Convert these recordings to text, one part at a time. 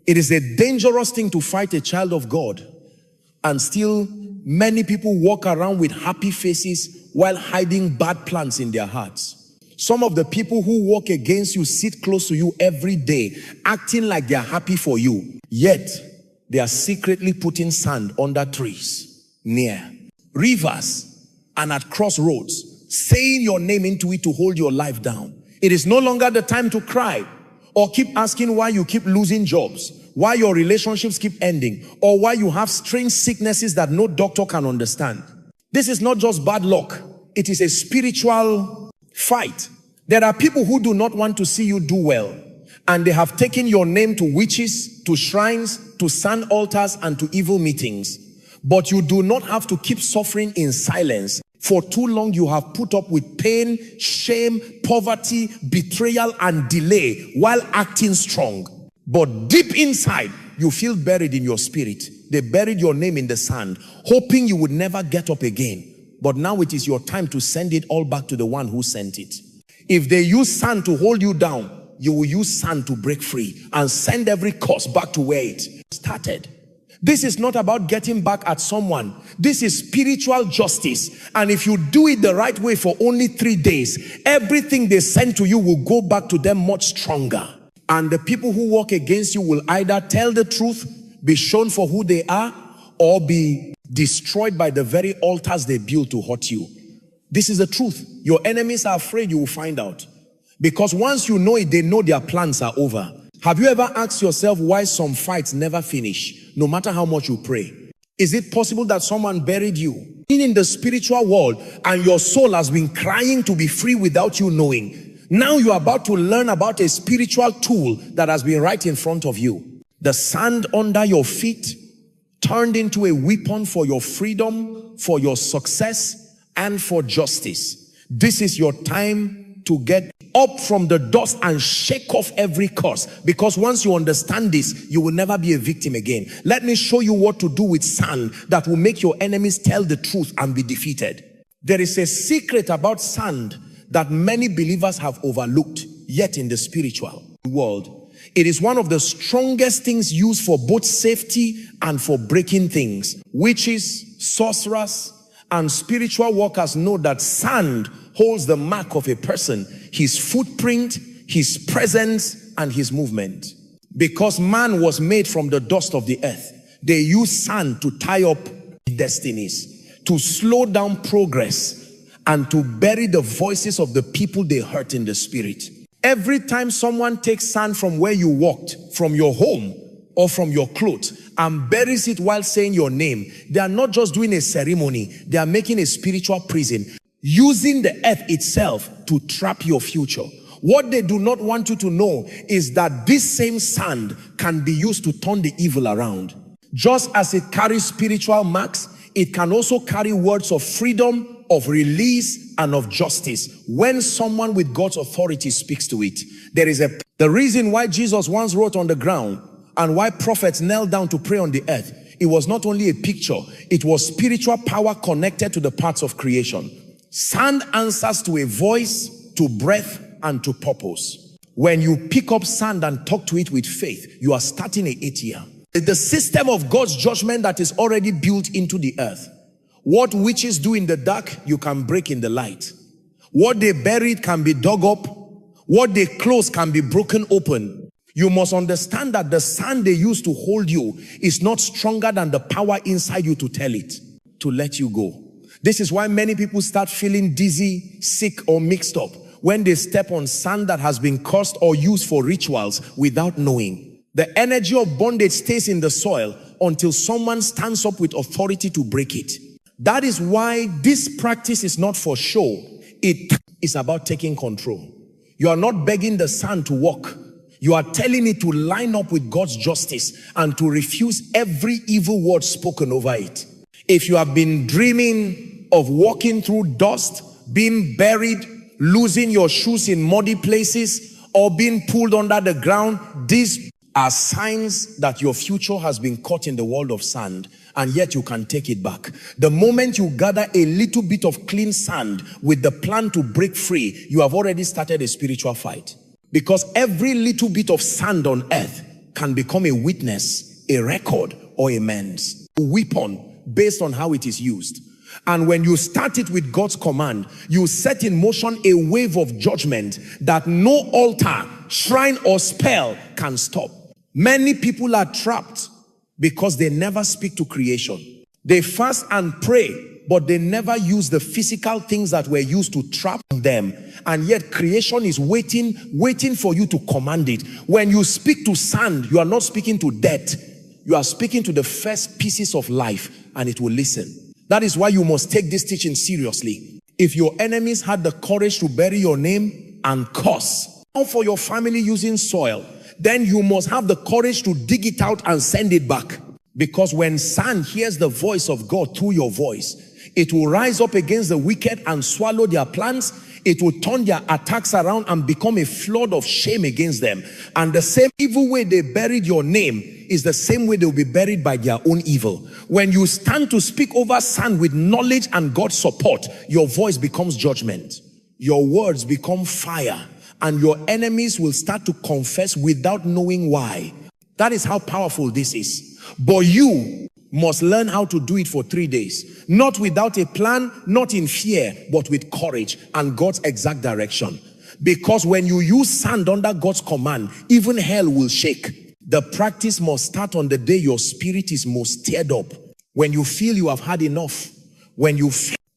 It is a dangerous thing to fight a child of God, and still many people walk around with happy faces while hiding bad plans in their hearts. Some of the people who walk against you sit close to you every day, acting like they are happy for you, yet they are secretly putting sand under trees, near rivers, and at crossroads, saying your name into it to hold your life down. It is no longer the time to cry or keep asking why you keep losing jobs, why your relationships keep ending, or why you have strange sicknesses that no doctor can understand. This is not just bad luck. It is a spiritual fight. There are people who do not want to see you do well, and they have taken your name to witches, to shrines, to sand altars, and to evil meetings. But you do not have to keep suffering in silence. For too long you have put up with pain, shame, poverty, betrayal, and delay while acting strong. But deep inside, you feel buried in your spirit. They buried your name in the sand, hoping you would never get up again. But now it is your time to send it all back to the one who sent it. If they use sand to hold you down, you will use sand to break free and send every curse back to where it started. This is not about getting back at someone. This is spiritual justice. And if you do it the right way for only 3 days, everything they send to you will go back to them much stronger. And the people who walk against you will either tell the truth, be shown for who they are, or be destroyed by the very altars they built to hurt you. This is the truth. Your enemies are afraid you will find out. Because once you know it, they know their plans are over. Have you ever asked yourself why some fights never finish, no matter how much you pray? Is it possible that someone buried you in the spiritual world and your soul has been crying to be free without you knowing? Now you are about to learn about a spiritual tool that has been right in front of you. The sand under your feet turned into a weapon for your freedom, for your success, and for justice. This is your time to get up from the dust and shake off every curse, because once you understand this, you will never be a victim again. Let me show you what to do with sand that will make your enemies tell the truth and be defeated. There is a secret about sand that many believers have overlooked, yet in the spiritual world, it is one of the strongest things used for both safety and for breaking things. Witches, sorcerers, and spiritual workers know that sand holds the mark of a person, his footprint, his presence, and his movement. Because man was made from the dust of the earth, they use sand to tie up destinies, to slow down progress, and to bury the voices of the people they hurt in the spirit. Every time someone takes sand from where you walked, from your home, or from your clothes, and buries it while saying your name, they are not just doing a ceremony, they are making a spiritual prison, using the earth itself to trap your future. What they do not want you to know is that this same sand can be used to turn the evil around. Just as it carries spiritual marks, it can also carry words of freedom, of release, and of justice when someone with God's authority speaks to it. The reason why Jesus once wrote on the ground and why prophets knelt down to pray on the earth, it was not only a picture, it was spiritual power connected to the parts of creation. Sand answers to a voice, to breath, and to purpose. When you pick up sand and talk to it with faith, you are starting a 8 year. The system of God's judgment that is already built into the earth. What witches do in the dark, you can break in the light. What they buried can be dug up. What they close can be broken open. You must understand that the sand they use to hold you is not stronger than the power inside you to tell it, to let you go. This is why many people start feeling dizzy, sick, or mixed up when they step on sand that has been cursed or used for rituals without knowing. The energy of bondage stays in the soil until someone stands up with authority to break it. That is why this practice is not for show. It is about taking control. You are not begging the sand to walk. You are telling it to line up with God's justice and to refuse every evil word spoken over it. If you have been dreaming of walking through dust, being buried, losing your shoes in muddy places, or being pulled under the ground, these are signs that your future has been caught in the world of sand, and yet you can take it back. The moment you gather a little bit of clean sand with the plan to break free, you have already started a spiritual fight. Because every little bit of sand on earth can become a witness, a record, or a man's weapon based on how it is used. And when you start it with God's command, you set in motion a wave of judgment that no altar, shrine, or spell can stop. Many people are trapped because they never speak to creation. They fast and pray, but they never use the physical things that were used to trap them. And yet creation is waiting for you to command it. When you speak to sand, you are not speaking to death. You are speaking to the first pieces of life, and it will listen. That is why you must take this teaching seriously. If your enemies had the courage to bury your name and curse, or for your family using soil, then you must have the courage to dig it out and send it back. Because when sand hears the voice of God through your voice, it will rise up against the wicked and swallow their plans. It will turn their attacks around and become a flood of shame against them. And the same evil way they buried your name is the same way they will be buried by their own evil. When you stand to speak over sand with knowledge and God's support, your voice becomes judgment. Your words become fire. And your enemies will start to confess without knowing why. That is how powerful this is. But you must learn how to do it for 3 days. Not without a plan, not in fear, but with courage and God's exact direction. Because when you use sand under God's command, even hell will shake. The practice must start on the day your spirit is most stirred up. When you feel you have had enough. When you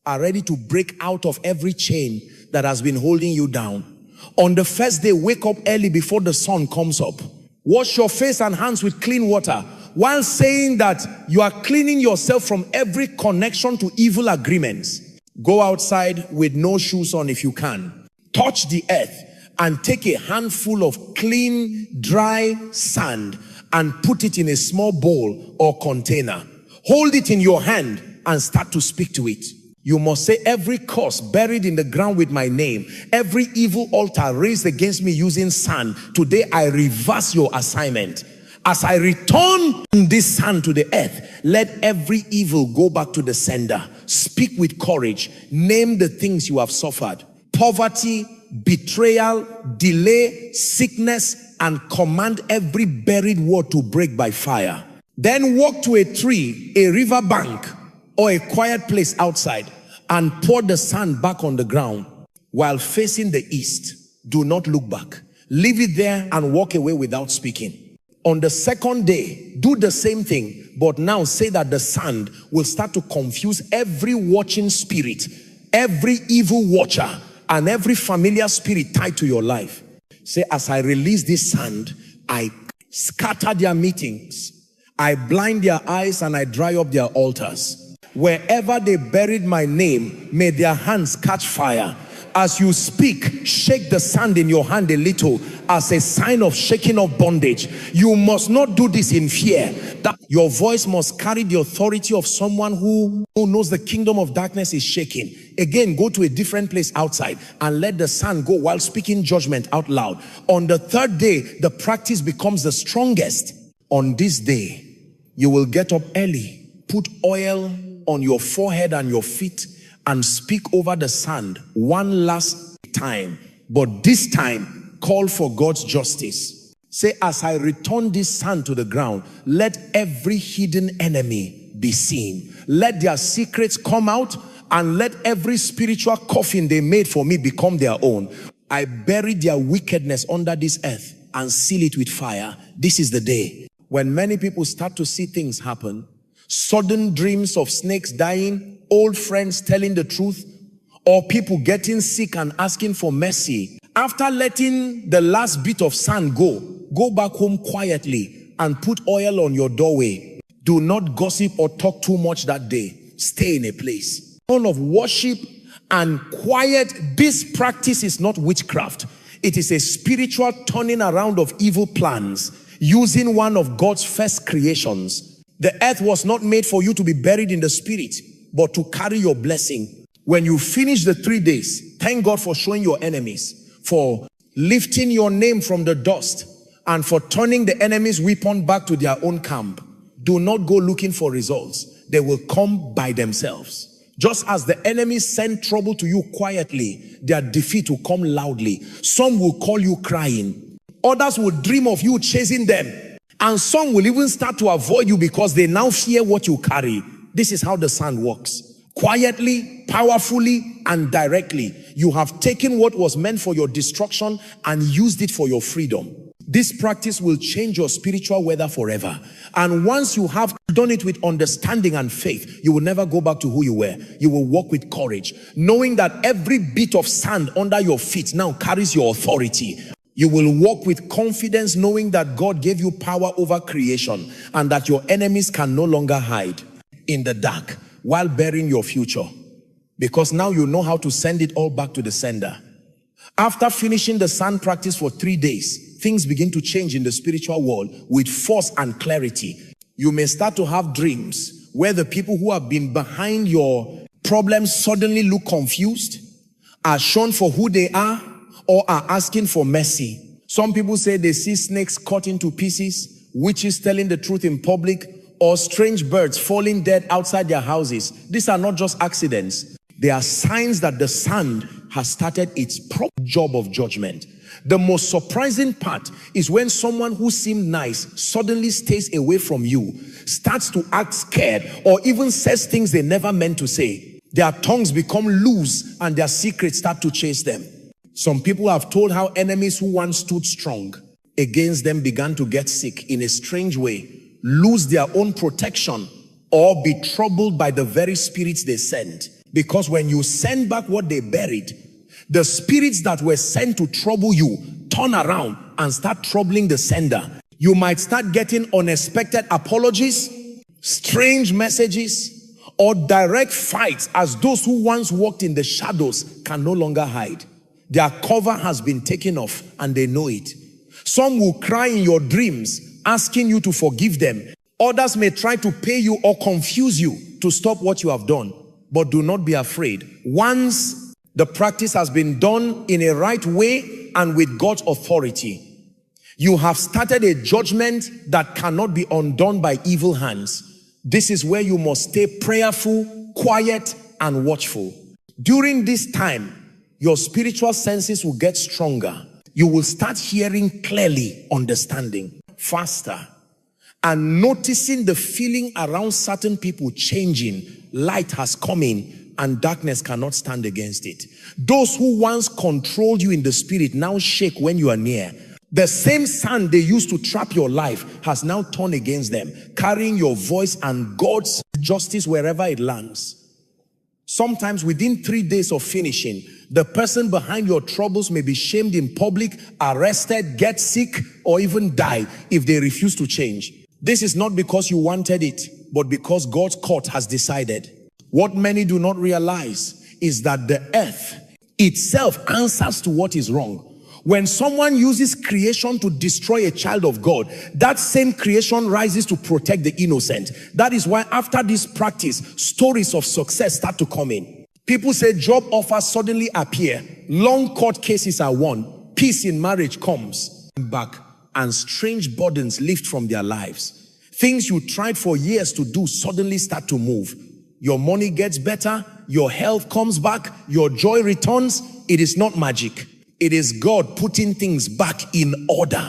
are ready to break out of every chain that has been holding you down. On the first day, wake up early before the sun comes up. Wash your face and hands with clean water, while saying that you are cleaning yourself from every connection to evil agreements. Go outside with no shoes on if you can. Touch the earth and take a handful of clean, dry sand and put it in a small bowl or container. Hold it in your hand and start to speak to it. You must say, every curse buried in the ground with my name, every evil altar raised against me using sand, today I reverse your assignment. As I return this sand to the earth, let every evil go back to the sender. Speak with courage. Name the things you have suffered. Poverty, betrayal, delay, sickness, and command every buried word to break by fire. Then walk to a tree, a river bank, or a quiet place outside and pour the sand back on the ground while facing the east. Do not look back. Leave it there and walk away without speaking. On the second day, do the same thing, but now say that the sand will start to confuse every watching spirit, every evil watcher, and every familiar spirit tied to your life. Say, as I release this sand, I scatter their meetings, I blind their eyes, and I dry up their altars. Wherever they buried my name, may their hands catch fire. As you speak, shake the sand in your hand a little as a sign of shaking of bondage. You must not do this in fear. That your voice must carry the authority of someone who knows the kingdom of darkness is shaking. Again, go to a different place outside and let the sand go while speaking judgment out loud. On the third day, the practice becomes the strongest. On this day, you will get up early, put oil on your forehead and your feet, and speak over the sand one last time. But this time, call for God's justice. Say, as I return this sand to the ground, let every hidden enemy be seen. Let their secrets come out, and let every spiritual coffin they made for me become their own. I bury their wickedness under this earth and seal it with fire. This is the day when many people start to see things happen. Sudden dreams of snakes dying, old friends telling the truth, or people getting sick and asking for mercy. After letting the last bit of sand go back home quietly and put oil on your doorway. Do not gossip or talk too much that day. Stay in a place. All of worship and quiet. This practice is not witchcraft. It is a spiritual turning around of evil plans using one of God's first creations. The earth was not made for you to be buried in the spirit, but to carry your blessing. When you finish the 3 days, thank God for showing your enemies, for lifting your name from the dust, and for turning the enemy's weapon back to their own camp. Do not go looking for results. They will come by themselves. Just as the enemies send trouble to you quietly, their defeat will come loudly. Some will call you crying. Others will dream of you chasing them. And some will even start to avoid you because they now fear what you carry. This is how the sand works. Quietly, powerfully, and directly. You have taken what was meant for your destruction and used it for your freedom. This practice will change your spiritual weather forever. And once you have done it with understanding and faith, you will never go back to who you were. You will walk with courage, knowing that every bit of sand under your feet now carries your authority. You will walk with confidence, knowing that God gave you power over creation and that your enemies can no longer hide in the dark while bearing your future, because now you know how to send it all back to the sender. After finishing the sand practice for 3 days, things begin to change in the spiritual world with force and clarity. You may start to have dreams where the people who have been behind your problems suddenly look confused, are shown for who they are, or are asking for mercy. Some people say they see snakes cut into pieces, witches telling the truth in public, or strange birds falling dead outside their houses. These are not just accidents. They are signs that the sand has started its proper job of judgment. The most surprising part is when someone who seemed nice suddenly stays away from you, starts to act scared, or even says things they never meant to say. Their tongues become loose and their secrets start to chase them. Some people have told how enemies who once stood strong against them began to get sick in a strange way, lose their own protection, or be troubled by the very spirits they sent. Because when you send back what they buried, the spirits that were sent to trouble you turn around and start troubling the sender. You might start getting unexpected apologies, strange messages, or direct fights, as those who once walked in the shadows can no longer hide. Their cover has been taken off and they know it. Some will cry in your dreams asking you to forgive them. Others may try to pay you or confuse you to stop what you have done. But do not be afraid. Once the practice has been done in a right way and with God's authority, you have started a judgment that cannot be undone by evil hands. This is where you must stay prayerful, quiet, and watchful. During this time, your spiritual senses will get stronger. You will start hearing clearly, understanding faster, and noticing the feeling around certain people changing. Light has come in and darkness cannot stand against it. Those who once controlled you in the spirit now shake when you are near. The same sand they used to trap your life has now turned against them, carrying your voice and God's justice wherever it lands. Sometimes within 3 days of finishing, the person behind your troubles may be shamed in public, arrested, get sick, or even die if they refuse to change. This is not because you wanted it, but because God's court has decided. What many do not realize is that the earth itself answers to what is wrong. When someone uses creation to destroy a child of God, that same creation rises to protect the innocent. That is why after this practice, stories of success start to come in. People say job offers suddenly appear. Long court cases are won. Peace in marriage comes back, and strange burdens lift from their lives. Things you tried for years to do suddenly start to move. Your money gets better. Your health comes back. Your joy returns. It is not magic. It is God putting things back in order.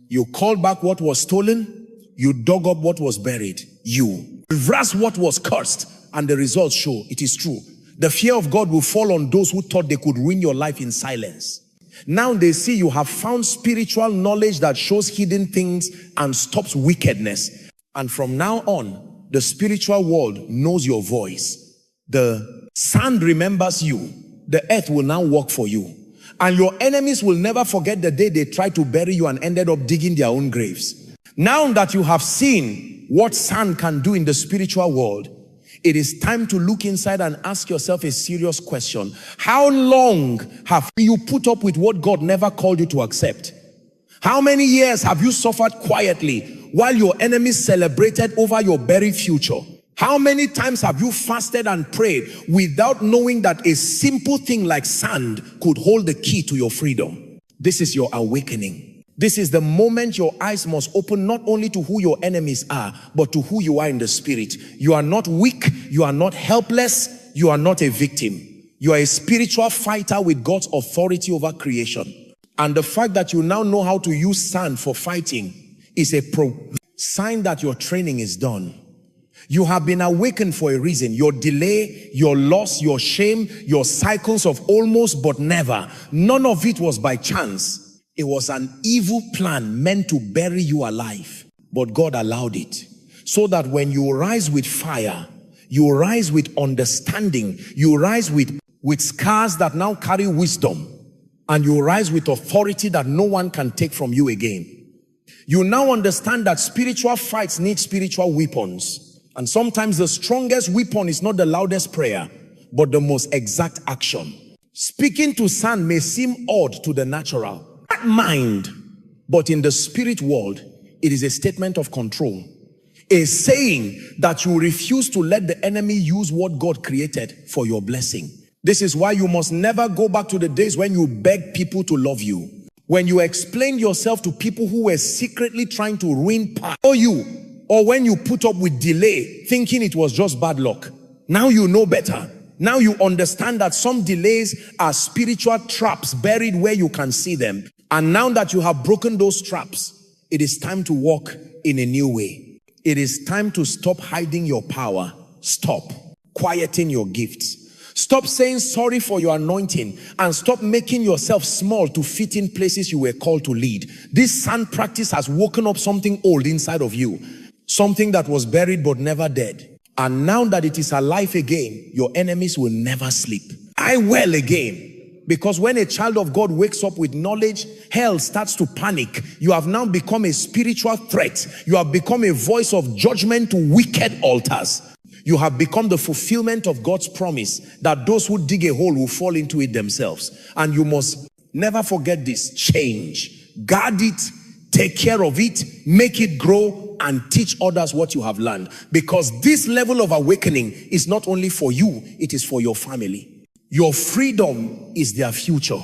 You called back what was stolen. You dug up what was buried. You reversed what was cursed. And the results show it is true. The fear of God will fall on those who thought they could ruin your life in silence. Now they see you have found spiritual knowledge that shows hidden things and stops wickedness. And from now on, the spiritual world knows your voice. The sand remembers you. The earth will now work for you. And your enemies will never forget the day they tried to bury you and ended up digging their own graves. Now that you have seen what sand can do in the spiritual world, it is time to look inside and ask yourself a serious question. How long have you put up with what God never called you to accept? How many years have you suffered quietly while your enemies celebrated over your buried future? How many times have you fasted and prayed without knowing that a simple thing like sand could hold the key to your freedom? This is your awakening. This is the moment your eyes must open not only to who your enemies are, but to who you are in the spirit. You are not weak. You are not helpless. You are not a victim. You are a spiritual fighter with God's authority over creation. And the fact that you now know how to use sand for fighting is a sign that your training is done. You have been awakened for a reason. Your delay, your loss, your shame, your cycles of almost but never, none of it was by chance. It was an evil plan meant to bury you alive. But God allowed it so that when you rise with fire, you rise with understanding, you rise with scars that now carry wisdom, and you rise with authority that no one can take from you again. You now understand that spiritual fights need spiritual weapons. And sometimes the strongest weapon is not the loudest prayer, but the most exact action. Speaking to sand may seem odd to the natural mind, but in the spirit world, it is a statement of control. A saying that you refuse to let the enemy use what God created for your blessing. This is why you must never go back to the days when you begged people to love you. When you explained yourself to people who were secretly trying to ruin you. Or when you put up with delay, thinking it was just bad luck. Now you know better. Now you understand that some delays are spiritual traps buried where you can see them. And now that you have broken those traps, it is time to walk in a new way. It is time to stop hiding your power. Stop quieting your gifts. Stop saying sorry for your anointing and stop making yourself small to fit in places you were called to lead. This sand practice has woken up something old inside of you. Something that was buried but never dead. And now that it is alive again, your enemies will never sleep. I well again. Because when a child of God wakes up with knowledge, hell starts to panic. You have now become a spiritual threat. You have become a voice of judgment to wicked altars. You have become the fulfillment of God's promise that those who dig a hole will fall into it themselves. And you must never forget this. Change. Guard it. Take care of it. Make it grow and teach others what you have learned. Because this level of awakening is not only for you, it is for your family. Your freedom is their future.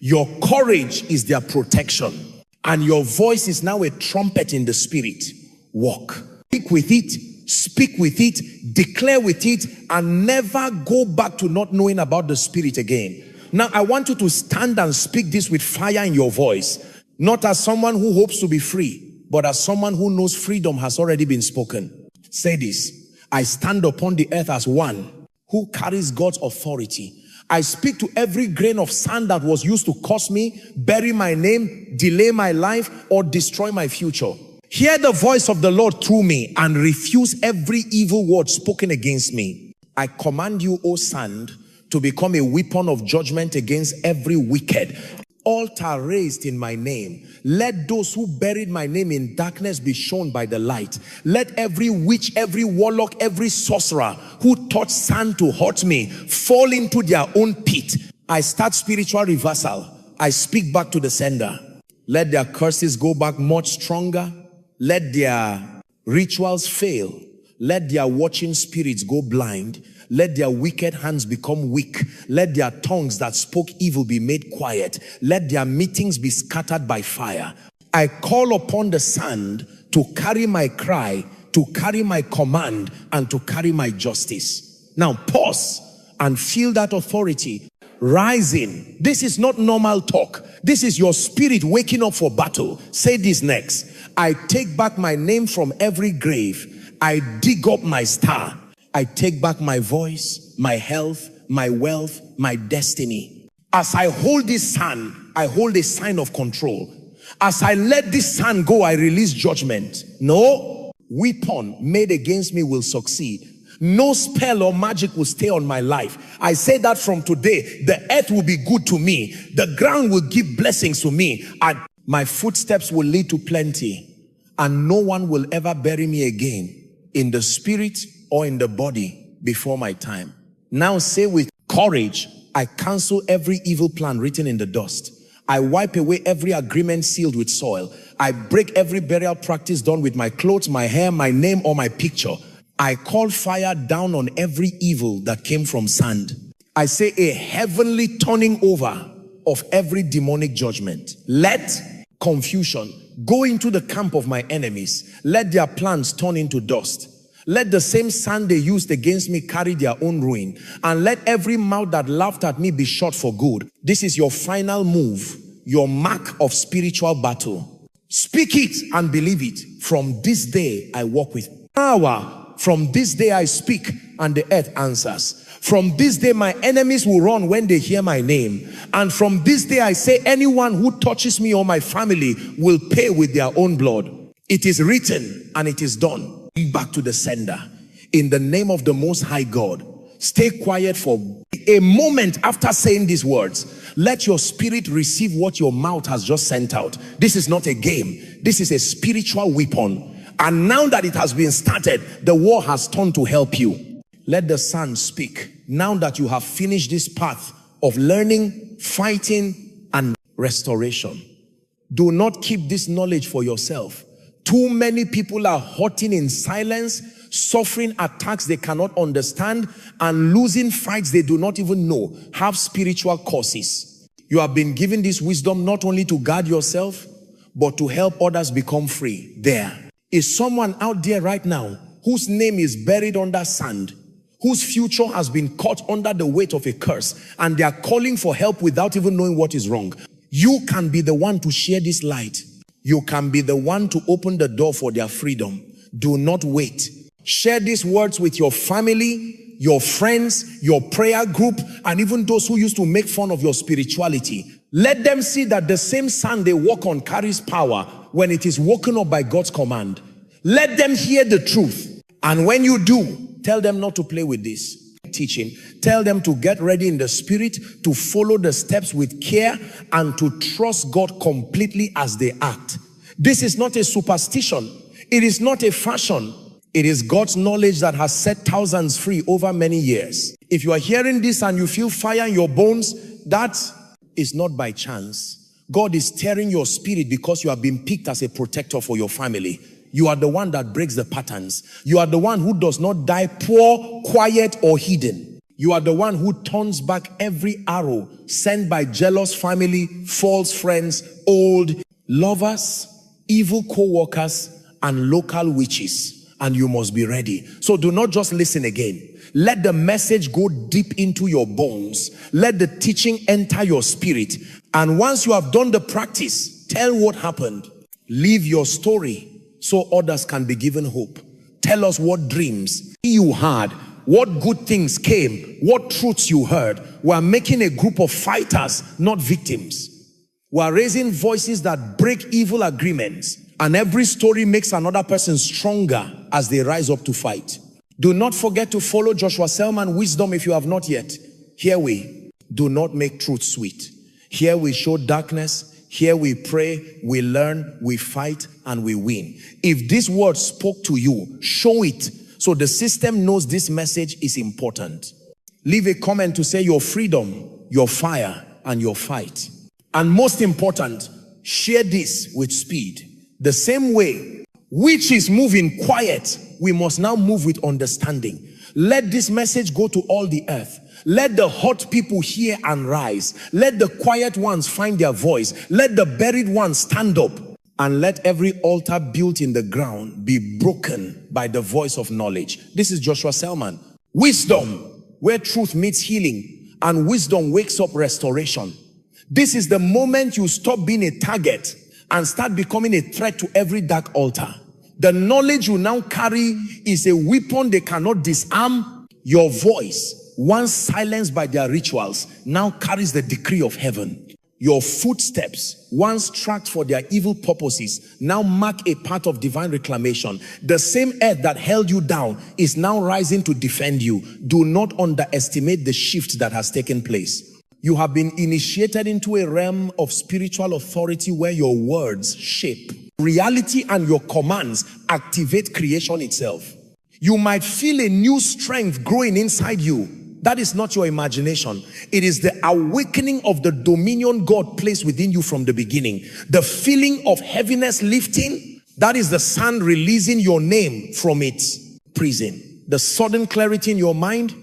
Your courage is their protection. And your voice is now a trumpet in the spirit. Walk. Speak with it. Speak with it, declare with it, and never go back to not knowing about the spirit again. Now, I want you to stand and speak this with fire in your voice. Not as someone who hopes to be free, but as someone who knows freedom has already been spoken. Say this: I stand upon the earth as one who carries God's authority. I speak to every grain of sand that was used to curse me, bury my name, delay my life, or destroy my future. Hear the voice of the Lord through me and refuse every evil word spoken against me. I command you, O sand, to become a weapon of judgment against every wicked altar raised in my name. Let those who buried my name in darkness be shown by the light. Let every witch, every warlock, every sorcerer who touched sand to hurt me fall into their own pit. I start spiritual reversal. I speak back to the sender. Let their curses go back much stronger. Let their rituals fail. Let their watching spirits go blind. Let their wicked hands become weak. Let their tongues that spoke evil be made quiet. Let their meetings be scattered by fire. I call upon the sand to carry my cry, to carry my command, and to carry my justice. Now pause and feel that authority rising. This is not normal talk. This is your spirit waking up for battle. Say this next: I take back my name from every grave. I dig up my star. I take back my voice, my health, my wealth, my destiny. As I hold this sand, I hold a sign of control. As I let this sand go, I release judgment. No weapon made against me will succeed. No spell or magic will stay on my life. I say that from today, the earth will be good to me. The ground will give blessings to me. And my footsteps will lead to plenty. And no one will ever bury me again, in the spirit or in the body, before my time. Now say with courage, I cancel every evil plan written in the dust. I wipe away every agreement sealed with soil. I break every burial practice done with my clothes, my hair, my name, or my picture. I call fire down on every evil that came from sand. I say a heavenly turning over of every demonic judgment. Let confusion go into the camp of my enemies. Let their plans turn into dust. Let the same sand they used against me carry their own ruin. And let every mouth that laughed at me be shut for good. This is your final move, your mark of spiritual battle. Speak it and believe it. From this day I walk with power. From this day I speak and the earth answers. From this day my enemies will run when they hear my name. And from this day I say, anyone who touches me or my family will pay with their own blood. It is written and it is done. Back to the sender. In the name of the Most High God, stay quiet for a moment after saying these words. Let your spirit receive what your mouth has just sent out. This is not a game. This is a spiritual weapon. And now that it has been started, the war has turned to help you. Let the Son speak. Now that you have finished this path of learning, fighting, and restoration, do not keep this knowledge for yourself. Too many people are hurting in silence, suffering attacks they cannot understand, and losing fights they do not even know, have spiritual causes. You have been given this wisdom not only to guard yourself, but to help others become free. There is someone out there right now whose name is buried under sand, whose future has been caught under the weight of a curse, and they are calling for help without even knowing what is wrong. You can be the one to share this light. You can be the one to open the door for their freedom. Do not wait. Share these words with your family, your friends, your prayer group, and even those who used to make fun of your spirituality. Let them see that the same sand they walk on carries power when it is woken up by God's command. Let them hear the truth. And when you do, tell them not to play with this teaching. Tell them to get ready in the spirit, to follow the steps with care, and to trust God completely as they act. This is not a superstition. It is not a fashion. It is God's knowledge that has set thousands free over many years. If you are hearing this and you feel fire in your bones, that is not by chance. God is stirring your spirit because you have been picked as a protector for your family. You are the one that breaks the patterns. You are the one who does not die poor, quiet, or hidden. You are the one who turns back every arrow sent by jealous family, false friends, old lovers, evil co-workers, and local witches. And you must be ready. So do not just listen again. Let the message go deep into your bones. Let the teaching enter your spirit. And once you have done the practice, tell what happened. Leave your story so others can be given hope. Tell us what dreams you had, what good things came, what truths you heard. We are making a group of fighters, not victims. We are raising voices that break evil agreements. And every story makes another person stronger as they rise up to fight. Do not forget to follow Joshua Selman Wisdom if you have not yet. Here we do not make truth sweet. Here we show darkness. Here we pray, we learn, we fight, and we win. If this word spoke to you, show it so the system knows this message is important. Leave a comment to say your freedom, your fire, and your fight. And most important, share this with speed. The same way witches move in quiet, we must now move with understanding. Let this message go to all the earth. Let the hot people hear and rise. Let the quiet ones find their voice. Let the buried ones stand up. And let every altar built in the ground be broken by the voice of knowledge. This is Joshua Selman. Wisdom, where truth meets healing, and wisdom wakes up restoration. This is the moment you stop being a target and start becoming a threat to every dark altar. The knowledge you now carry is a weapon they cannot disarm. Your voice, once silenced by their rituals, now carries the decree of heaven. Your footsteps, once tracked for their evil purposes, now mark a path of divine reclamation. The same earth that held you down is now rising to defend you. Do not underestimate the shift that has taken place. You have been initiated into a realm of spiritual authority where your words shape reality and your commands activate creation itself. You might feel a new strength growing inside you. That is not your imagination. It is the awakening of the dominion God placed within you from the beginning. The feeling of heaviness lifting, that is the sun releasing your name from its prison. The sudden clarity in your mind,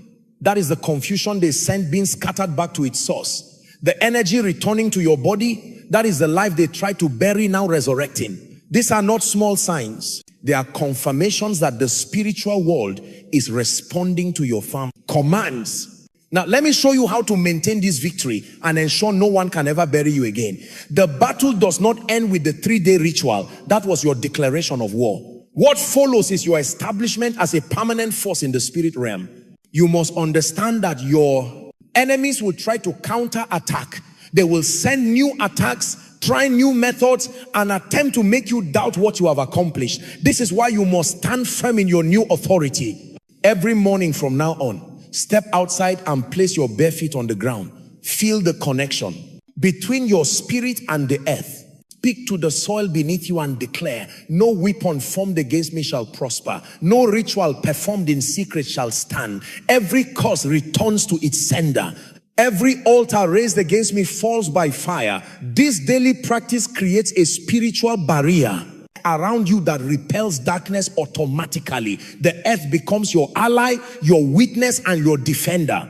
that is the confusion they sent being scattered back to its source. The energy returning to your body, that is the life they tried to bury now resurrecting. These are not small signs. They are confirmations that the spiritual world is responding to your commands. Now, let me show you how to maintain this victory and ensure no one can ever bury you again. The battle does not end with the 3-day ritual. That was your declaration of war. What follows is your establishment as a permanent force in the spirit realm. You must understand that your enemies will try to counter-attack. They will send new attacks, try new methods, and attempt to make you doubt what you have accomplished. This is why you must stand firm in your new authority. Every morning from now on, step outside and place your bare feet on the ground. Feel the connection between your spirit and the earth. Speak to the soil beneath you and declare, no weapon formed against me shall prosper. No ritual performed in secret shall stand. Every curse returns to its sender. Every altar raised against me falls by fire. This daily practice creates a spiritual barrier around you that repels darkness automatically. The earth becomes your ally, your witness, and your defender.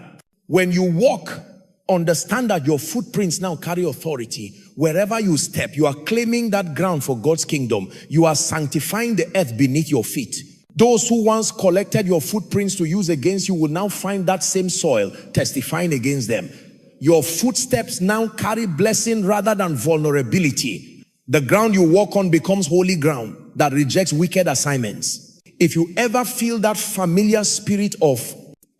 When you walk, understand that your footprints now carry authority. Wherever you step, you are claiming that ground for God's kingdom. You are sanctifying the earth beneath your feet. Those who once collected your footprints to use against you will now find that same soil testifying against them. Your footsteps now carry blessing rather than vulnerability. The ground you walk on becomes holy ground that rejects wicked assignments. If you ever feel that familiar spirit of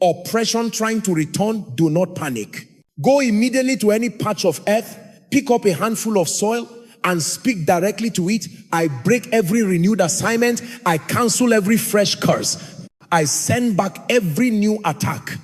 oppression trying to return, do not panic. Go immediately to any patch of earth, pick up a handful of soil, and speak directly to it. I break every renewed assignment. I cancel every fresh curse. I send back every new attack.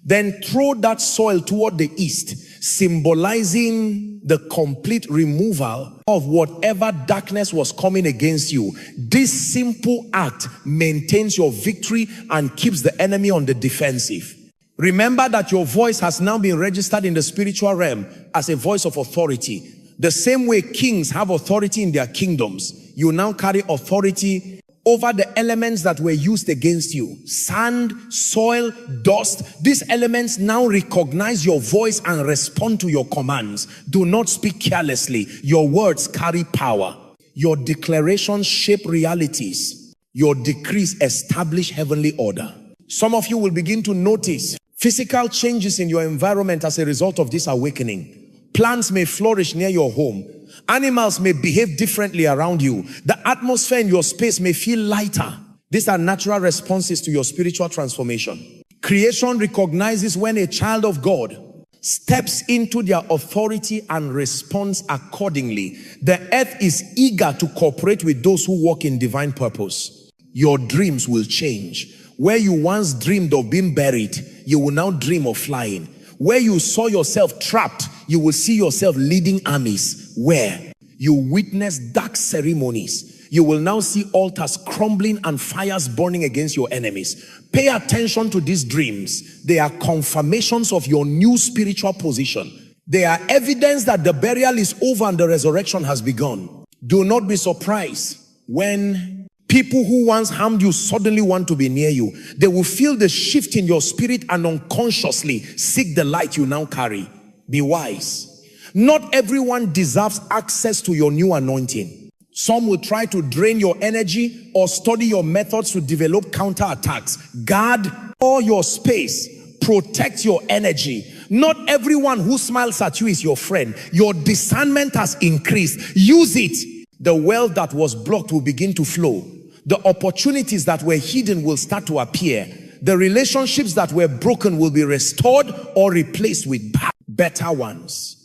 Then throw that soil toward the east, symbolizing the complete removal of whatever darkness was coming against you. This simple act maintains your victory and keeps the enemy on the defensive. Remember that your voice has now been registered in the spiritual realm as a voice of authority. The same way kings have authority in their kingdoms, you now carry authority over the elements that were used against you. Sand, soil, dust. These elements now recognize your voice and respond to your commands. Do not speak carelessly. Your words carry power. Your declarations shape realities. Your decrees establish heavenly order. Some of you will begin to notice physical changes in your environment as a result of this awakening. Plants may flourish near your home. Animals may behave differently around you. The atmosphere in your space may feel lighter. These are natural responses to your spiritual transformation. Creation recognizes when a child of God steps into their authority and responds accordingly. The earth is eager to cooperate with those who walk in divine purpose. Your dreams will change. Where you once dreamed of being buried, you will now dream of flying. Where you saw yourself trapped, you will see yourself leading armies. Where you witness dark ceremonies, you will now see altars crumbling and fires burning against your enemies. Pay attention to these dreams. They are confirmations of your new spiritual position. They are evidence that the burial is over and the resurrection has begun. Do not be surprised when people who once harmed you suddenly want to be near you. They will feel the shift in your spirit and unconsciously seek the light you now carry. Be wise. Not everyone deserves access to your new anointing. Some will try to drain your energy or study your methods to develop counterattacks. Guard all your space. Protect your energy. Not everyone who smiles at you is your friend. Your discernment has increased. Use it. The wealth that was blocked will begin to flow. The opportunities that were hidden will start to appear. The relationships that were broken will be restored or replaced with better ones.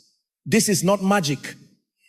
This is not magic.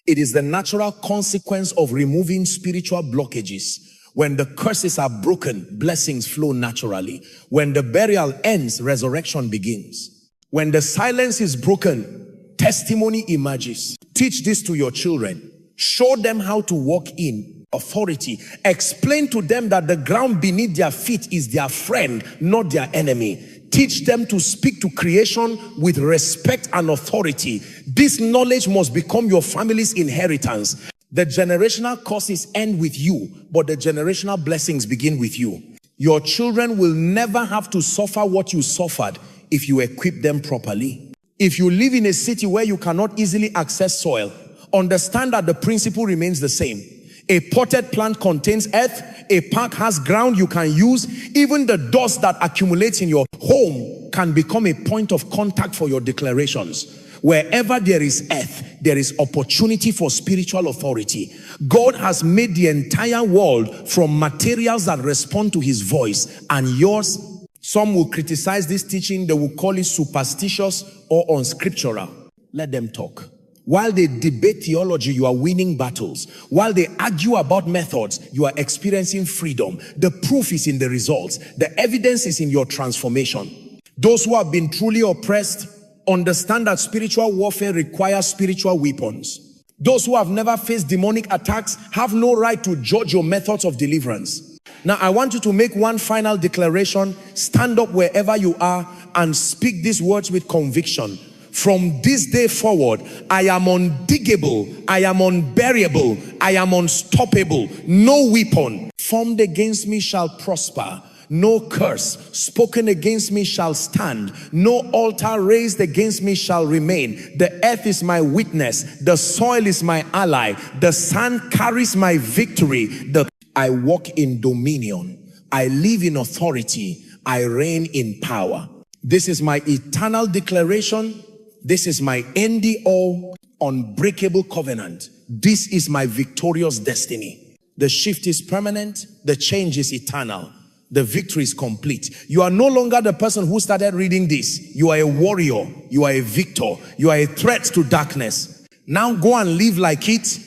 It is the natural consequence of removing spiritual blockages. When the curses are broken, blessings flow naturally. When the burial ends, resurrection begins. When the silence is broken, testimony emerges. Teach this to your children. Show them how to walk in authority. Explain to them that the ground beneath their feet is their friend, not their enemy. Teach them to speak to creation with respect and authority. This knowledge must become your family's inheritance. The generational curses end with you, but the generational blessings begin with you. Your children will never have to suffer what you suffered if you equip them properly. If you live in a city where you cannot easily access soil, understand that the principle remains the same. A potted plant contains earth. A park has ground you can use. Even the dust that accumulates in your home can become a point of contact for your declarations. Wherever there is earth, there is opportunity for spiritual authority. God has made the entire world from materials that respond to his voice, and yours, some will criticize this teaching, they will call it superstitious or unscriptural. Let them talk. While they debate theology, you are winning battles. While they argue about methods, you are experiencing freedom. The proof is in the results. The evidence is in your transformation. Those who have been truly oppressed understand that spiritual warfare requires spiritual weapons. Those who have never faced demonic attacks have no right to judge your methods of deliverance. Now, I want you to make one final declaration. Stand up wherever you are and speak these words with conviction. From this day forward, I am undiggable, I am unbearable, I am unstoppable. No weapon formed against me shall prosper. No curse spoken against me shall stand. No altar raised against me shall remain. The earth is my witness. The soil is my ally. The sand carries my victory. I walk in dominion. I live in authority. I reign in power. This is my eternal declaration. This is my end-all, unbreakable covenant. This is my victorious destiny. The shift is permanent. The change is eternal. The victory is complete. You are no longer the person who started reading this. You are a warrior. You are a victor. You are a threat to darkness. Now go and live like it.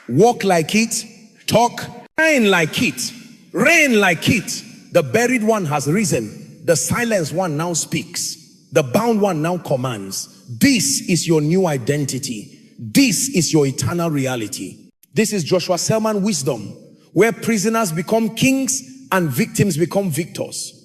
Walk like it. Talk. Reign like it. Reign like it. The buried one has risen. The silenced one now speaks. The bound one now commands. This is your new identity. This is your eternal reality. This is Joshua Selman wisdom, where prisoners become kings and victims become victors.